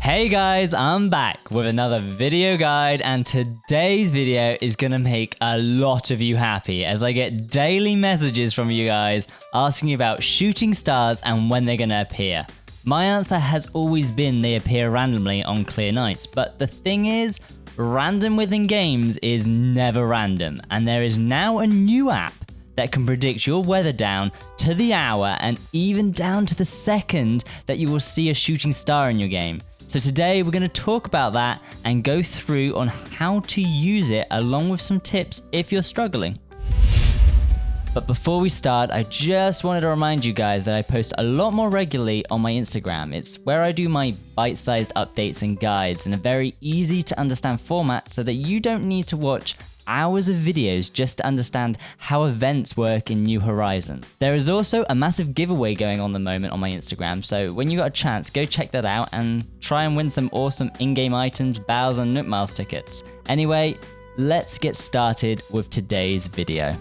Hey guys, I'm back with another video guide, and today's video is gonna make a lot of you happy as I get daily messages from you guys asking about shooting stars and when they're gonna appear. My answer has always been they appear randomly on clear nights, but the thing is, random within games is never random, and there is now a new app that can predict your weather down to the hour and even down to the second that you will see a shooting star in your game. So today we're going to talk about that and go through on how to use it along with some tips if you're struggling. But before we start, I just wanted to remind you guys that I post a lot more regularly on my Instagram. It's where I do my bite-sized updates and guides in a very easy to understand format so that you don't need to watch hours of videos just to understand how events work in New Horizons. There is also a massive giveaway going on at the moment on my Instagram, so when you got a chance, go check that out and try and win some awesome in-game items, 𝗏𝗏s and 𝗏𝗏s tickets. Anyway, let's get started with today's video.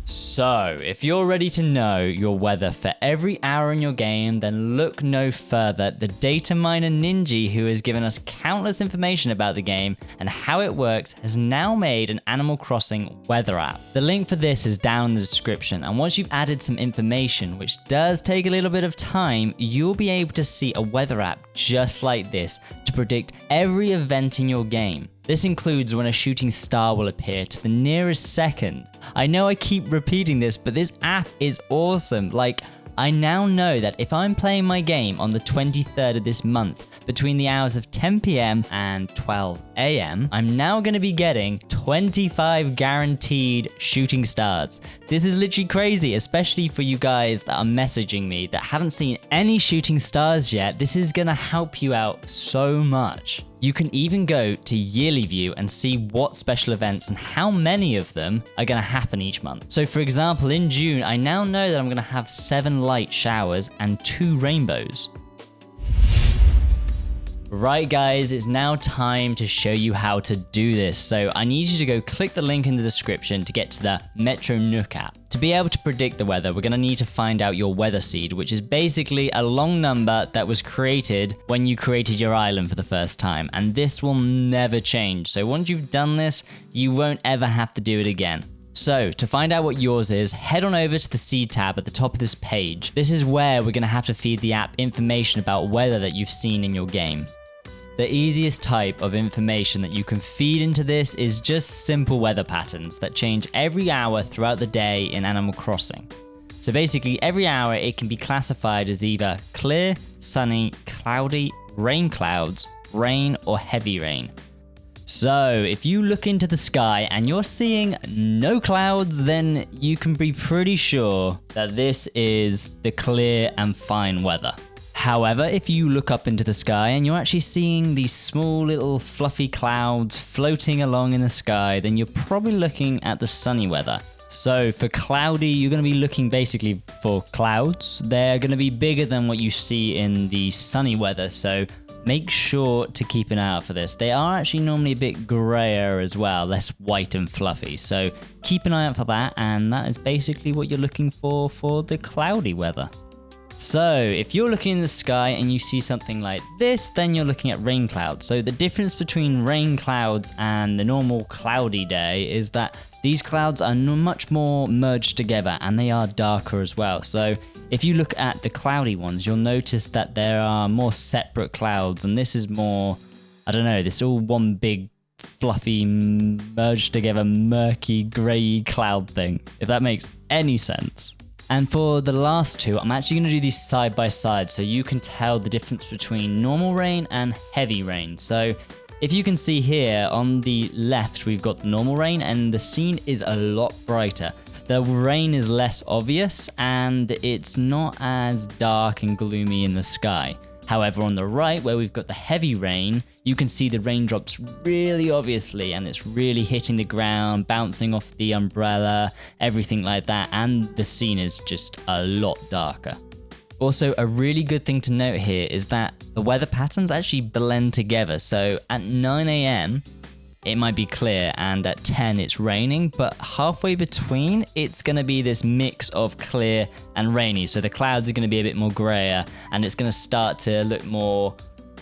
So, if you're ready to know your weather for every hour in your game, then look no further. The data miner 𝗏𝗏, who has given us countless information about the game and how it works, has now made an Animal Crossing weather app. The link for this is down in the description, and once you've added some information, which does take a little bit of time, you'll be able to see a weather app just like this to predict every event in your game. This includes when a shooting star will appear to the nearest second. I know I keep repeating this, but this app is awesome. Like, I now know that if I'm playing my game on the 23rd of this month, between the hours of 10 PM and 12 AM, I'm now going to be getting 25 guaranteed shooting stars. This is literally crazy, especially for you guys that are messaging me that haven't seen any shooting stars yet. This is going to help you out so much. You can even go to yearly view and see what special events and how many of them are going to happen each month. So for example, in June, I now know that I'm going to have 7 light showers and 2 rainbows. Right guys, it's now time to show you how to do this. So I need you to go click the link in the description to get to the MetroNook app. To be able to predict the weather, we're going to need to find out your weather seed, which is basically a long number that was created when you created your island for the first time. And this will never change. So once you've done this, you won't ever have to do it again. So, to find out what yours is, head on over to the seed tab at the top of this page. This is where we're going to have to feed the app information about weather that you've seen in your game. The easiest type of information that you can feed into this is just simple weather patterns that change every hour throughout the day in Animal Crossing. So basically, every hour it can be classified as either clear, sunny, cloudy, rain clouds, rain, or heavy rain. So, if you look into the sky and you're seeing no clouds, then you can be pretty sure that this is the clear and fine weather. However, if you look up into the sky and you're actually seeing these small little fluffy clouds floating along in the sky, then you're probably looking at the sunny weather. So for cloudy, you're going to be looking basically for clouds. They're going to be bigger than what you see in the sunny weather, so make sure to keep an eye out for this. They are actually normally a bit grayer as well, less white and fluffy. So keep an eye out for that, and that is basically what you're looking for the cloudy weather. So if you're looking in the sky and you see something like this, then you're looking at rain clouds. So the difference between rain clouds and the normal cloudy day is that these clouds are much more merged together and they are darker as well. So if you look at the cloudy ones, you'll notice that there are more separate clouds, and this is more, I don't know, this is all one big fluffy merged together murky grey cloud thing, if that makes any sense. And for the last two, I'm actually going to do these side by side so you can tell the difference between normal rain and heavy rain. So if you can see here on the left, we've got the normal rain and the scene is a lot brighter. The rain is less obvious and it's not as dark and gloomy in the sky. However, on the right, where we've got the heavy rain, you can see the raindrops really obviously, and it's really hitting the ground, bouncing off the umbrella, everything like that, and the scene is just a lot darker. Also, a really good thing to note here is that the weather patterns actually blend together. So at 9 AM, it might be clear, and at 10 it's raining, but halfway between it's going to be this mix of clear and rainy. So the clouds are going to be a bit more grayer and it's going to start to look more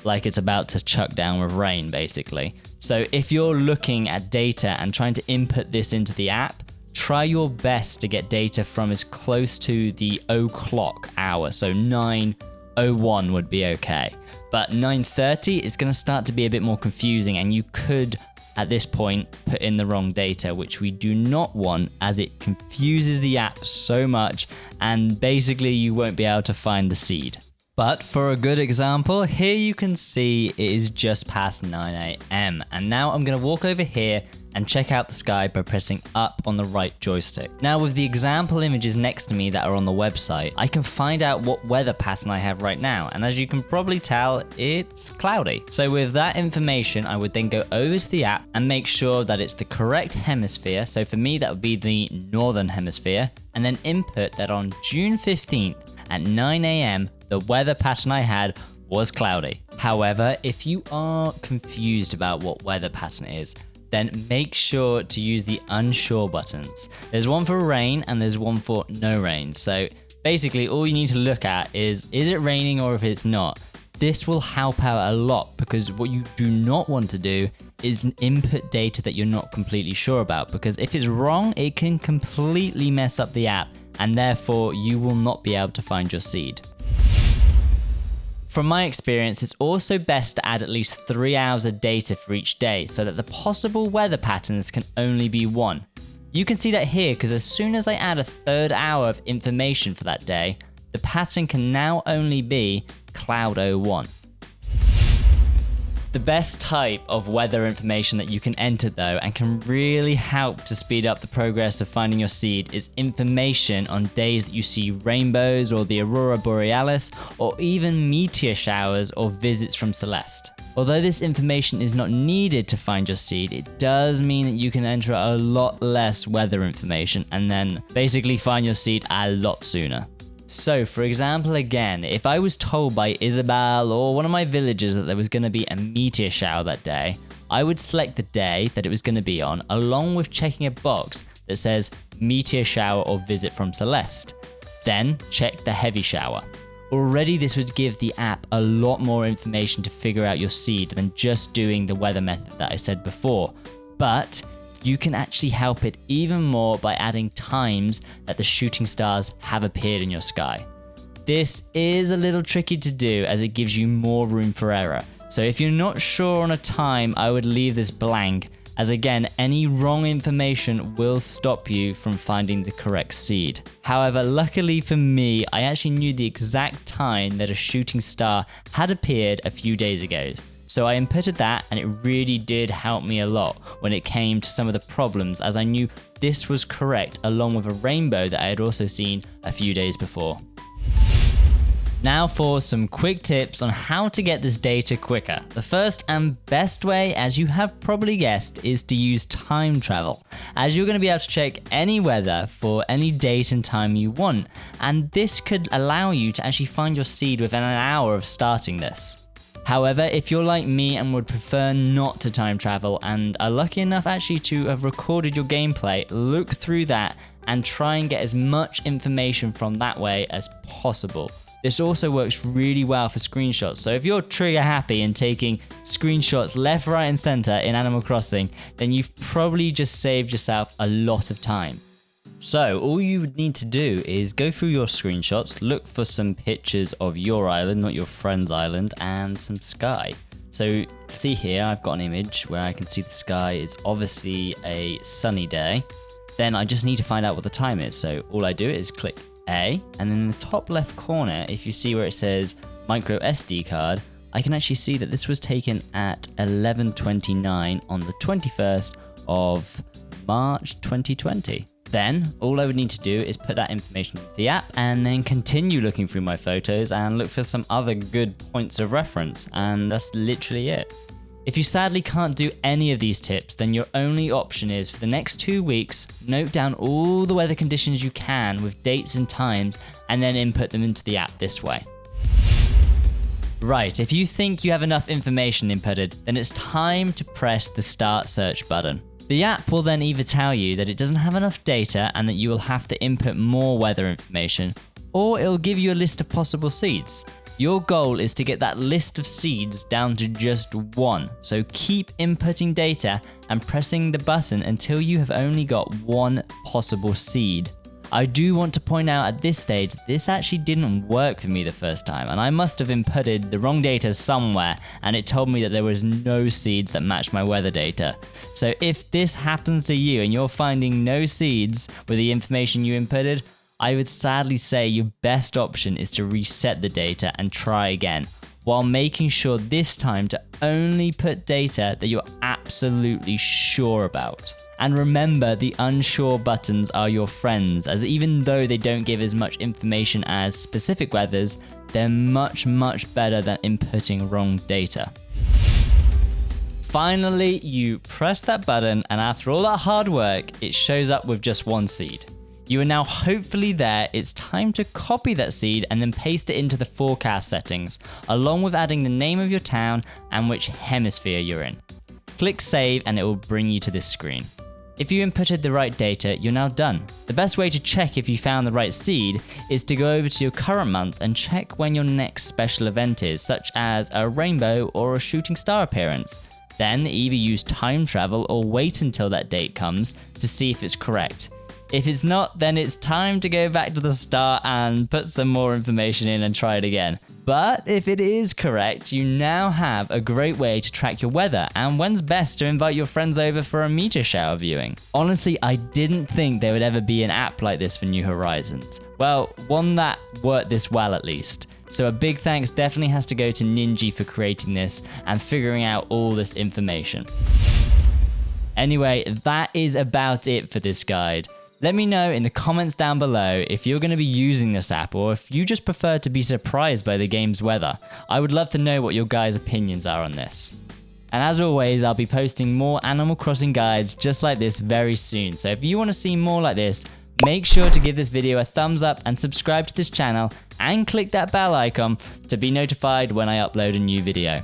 like it's about to chuck down with rain, basically. So if you're looking at data and trying to input this into the app, try your best to get data from as close to the o'clock hour. So 9:01 would be okay. But 9:30 is going to start to be a bit more confusing, and you could, at this point, put in the wrong data, which we do not want, as it confuses the app so much, and basically you won't be able to find the seed. But for a good example, here you can see it is just past 9 AM, and now I'm going to walk over here and check out the sky by pressing up on the right joystick. Now with the example images next to me that are on the website, I can find out what weather pattern I have right now, and as you can probably tell, it's cloudy. So with that information, I would then go over to the app and make sure that it's the correct hemisphere. So for me, that would be the northern hemisphere, and then input that on June 15th at 9 AM, the weather pattern I had was cloudy. However, if you are confused about what weather pattern is, then make sure to use the unsure buttons. There's one for rain and there's one for no rain. So basically all you need to look at is it raining or if it's not. This will help out a lot, because what you do not want to do is input data that you're not completely sure about, because if it's wrong, it can completely mess up the app, and therefore you will not be able to find your seed. From my experience, it's also best to add at least 3 hours of data for each day so that the possible weather patterns can only be one. You can see that here because as soon as I add a third hour of information for that day, the pattern can now only be Cloud 01. The best type of weather information that you can enter though, and can really help to speed up the progress of finding your seed, is information on days that you see rainbows or the aurora borealis, or even meteor showers or visits from Celeste. Although this information is not needed to find your seed, it does mean that you can enter a lot less weather information and then basically find your seed a lot sooner. So for example, again, if I was told by Isabel or one of my villagers that there was going to be a meteor shower that day, I would select the day that it was going to be on, along with checking a box that says meteor shower or visit from Celeste. Then check the heavy shower. Already this would give the app a lot more information to figure out your seed than just doing the weather method that I said before. But you can actually help it even more by adding times that the shooting stars have appeared in your sky. This is a little tricky to do as it gives you more room for error. So if you're not sure on a time, I would leave this blank, as again, any wrong information will stop you from finding the correct seed. However, luckily for me, I actually knew the exact time that a shooting star had appeared a few days ago. So I inputted that, and it really did help me a lot when it came to some of the problems, as I knew this was correct along with a rainbow that I had also seen a few days before. Now for some quick tips on how to get this data quicker. The first and best way, as you have probably guessed, is to use time travel, as you're going to be able to check any weather for any date and time you want, and this could allow you to actually find your seed within an hour of starting this. However, if you're like me and would prefer not to time travel and are lucky enough actually to have recorded your gameplay, look through that and try and get as much information from that way as possible. This also works really well for screenshots, so if you're trigger happy and taking screenshots left, right and center in Animal Crossing, then you've probably just saved yourself a lot of time. So all you would need to do is go through your screenshots, look for some pictures of your island, not your friend's island, and some sky. So see here, I've got an image where I can see the sky. It's obviously a sunny day. Then I just need to find out what the time is. So all I do is click A, and then in the top left corner, if you see where it says micro SD card, I can actually see that this was taken at 11:29 on the 21st of March 2020. Then, all I would need to do is put that information into the app and then continue looking through my photos and look for some other good points of reference, and that's literally it. If you sadly can't do any of these tips, then your only option is for the next 2 weeks, note down all the weather conditions you can with dates and times, and then input them into the app this way. Right, if you think you have enough information inputted, then it's time to press the Start Search button. The app will then either tell you that it doesn't have enough data and that you will have to input more weather information, or it'll give you a list of possible seeds. Your goal is to get that list of seeds down to just one, so keep inputting data and pressing the button until you have only got one possible seed. I do want to point out at this stage, this actually didn't work for me the first time, and I must have inputted the wrong data somewhere, and it told me that there was no seeds that matched my weather data. So if this happens to you and you're finding no seeds with the information you inputted, I would sadly say your best option is to reset the data and try again, while making sure this time to only put data that you're absolutely sure about. And remember, the unsure buttons are your friends, as even though they don't give as much information as specific weathers, they're much better than inputting wrong data. Finally, you press that button, and after all that hard work, it shows up with just one seed. You are now hopefully there. It's time to copy that seed and then paste it into the forecast settings, along with adding the name of your town and which hemisphere you're in. Click save and it will bring you to this screen. If you inputted the right data, you're now done. The best way to check if you found the right seed is to go over to your current month and check when your next special event is, such as a rainbow or a shooting star appearance. Then either use time travel or wait until that date comes to see if it's correct. If it's not, then it's time to go back to the start and put some more information in and try it again. But if it is correct, you now have a great way to track your weather and when's best to invite your friends over for a meteor shower viewing. Honestly, I didn't think there would ever be an app like this for New Horizons. Well, one that worked this well at least. So a big thanks definitely has to go to 𝗏𝗏𝗏 for creating this and figuring out all this information. Anyway, that is about it for this guide. Let me know in the comments down below if you're going to be using this app or if you just prefer to be surprised by the game's weather. I would love to know what your guys' opinions are on this. And as always, I'll be posting more Animal Crossing guides just like this very soon. So if you want to see more like this, make sure to give this video a thumbs up and subscribe to this channel and click that bell icon to be notified when I upload a new video.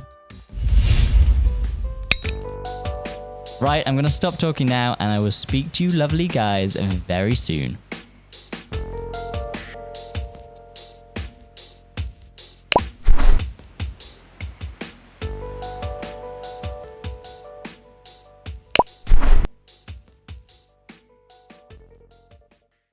Right, I'm going to stop talking now and I will speak to you lovely guys very soon.